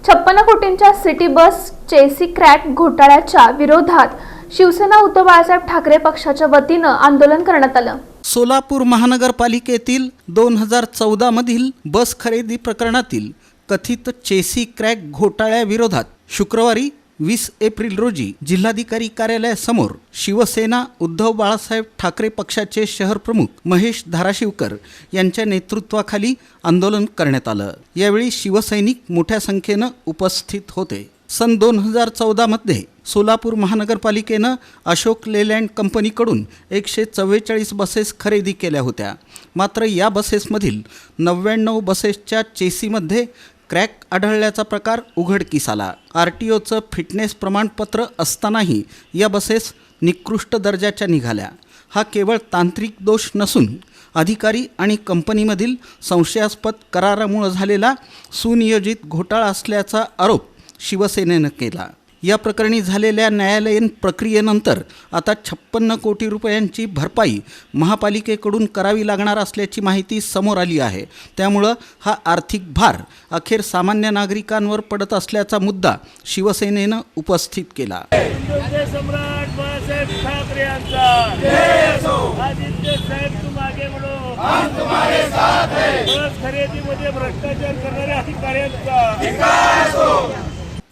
56 कोटींच्या city bus चेसी crack घोटाळ्याच्या विरोधात शिवसेना उद्धव बाळासाहेब ठाकरे पक्षाच्या वतीने आंदोलन करण्यात आलं। सोलापूर महानगरपालिकेतील 2014 मधील बस खरेदी प्रकरणातील कथित चेसी क्रॅक घोटाळ्याविरोधात शुक्रवारी 20 एप्रिल रोजी जिल्हाधिकारी कार्यालयासमोर शिवसेना उद्धव बाळासाहेब ठाकरे पक्षाचे शहर प्रमुख महेश धाराशिवकर यांच्या नेतृत्वाखाली आंदोलन करण्यात आलं। यावेळी शिवसैनिक मोठ्या संख्येने उपस्थित होते। सन 2014 मध्ये सोलापूर महानगरपालिकेनं अशोक लेलँड कंपनीकडून 144 बसेस खरेदी केल्या होत्या। मात्र या बसेसमधील 99 बसेसच्या चेसीमध्ये क्रॅक आढळल्याचा प्रकार उघडकीस आला। RTOचं फिटनेस प्रमाणपत्र असतानाही या बसेस निकृष्ट दर्जाच्या निघाल्या। हा केवळ तांत्रिक दोष नसून अधिकारी आणि कंपनीमधील संशयास्पद करारामुळे झालेला सुनियोजित घोटाळा असल्याचा आरोप शिवसेनेनं केला। या प्रकरणी झालेल्या न्यायालयीन प्रक्रियेनंतर आता 56 कोटी रुपयांची भरपाई महापालिकेकडून करावी लागणार असल्याची माहिती समोर आली आहे। त्यामुळे हा आर्थिक भार अखेर सामान्य नागरिकांवर पडत असल्याचा मुद्दा शिवसेनेनं उपस्थित केला। सम्राट बाळासाहेब ठाकरे यांचा जय असो। आदित्य साहेब तुम आगे बढ़ो, हम तुम्हारे साथ हैं। बस खरेदीमध्ये भ्रष्टाचार करणाऱ्या अधिकाऱ्यांचा विकास हो।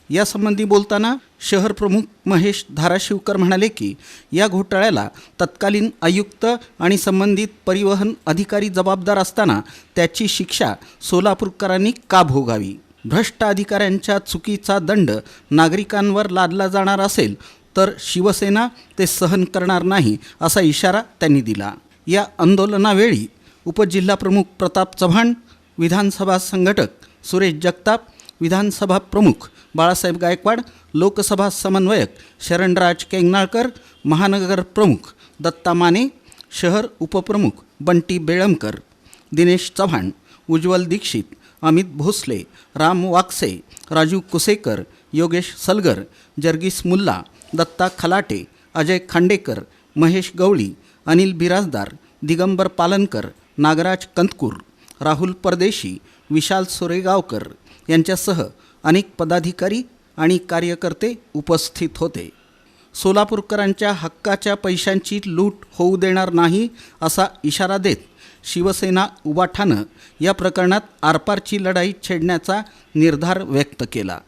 यासंबंधी बोलताना शहर प्रमुख महेश धाराशिवकर म्हणाले की या घोटाळ्याला तत्कालीन आयुक्त आणि संबंधित परिवहन अधिकारी जबाबदार असताना त्याची शिक्षा सोलापूरकरांनी का भोगावी। भ्रष्ट अधिकाऱ्यांच्या चुकीचा दंड नागरिकांवर लादला जाणार असेल तर शिवसेना ते सहन करणार नाही असा इशारा त्यांनी दिला। या आंदोलनावेळी उपजिल्हाप्रमुख प्रताप चव्हाण, विधानसभा संघटक सुरेश जगताप, विधानसभा प्रमुख बाळासाहेब गायकवाड, लोकसभा समन्वयक शरणराज केंगनाळकर, महानगर प्रमुख दत्ता माने, शहर उपप्रमुख बंटी बेळमकर, दिनेश चव्हाण, उज्ज्वल दीक्षित, अमित भोसले, राम वाकसे, राजू कुसेकर, योगेश सलगर, जर्गीस मुल्ला, दत्ता खलाटे, अजय खांडेकर, महेश गवळी, अनिल बिराजदार, दिगंबर पालनकर, नागराज कंतकूर, राहुल परदेशी, विशाल सोरेगावकर यांच्यासह अनेक पदाधिकारी आणि कार्यकर्ते उपस्थित होते। सोलापूरकरांच्या हक्काच्या पैशांची लूट होऊ देणार नाही असा इशारा देत शिवसेना उबाठानं या प्रकरणात आरपारची लढाई छेडण्याचा निर्धार व्यक्त केला।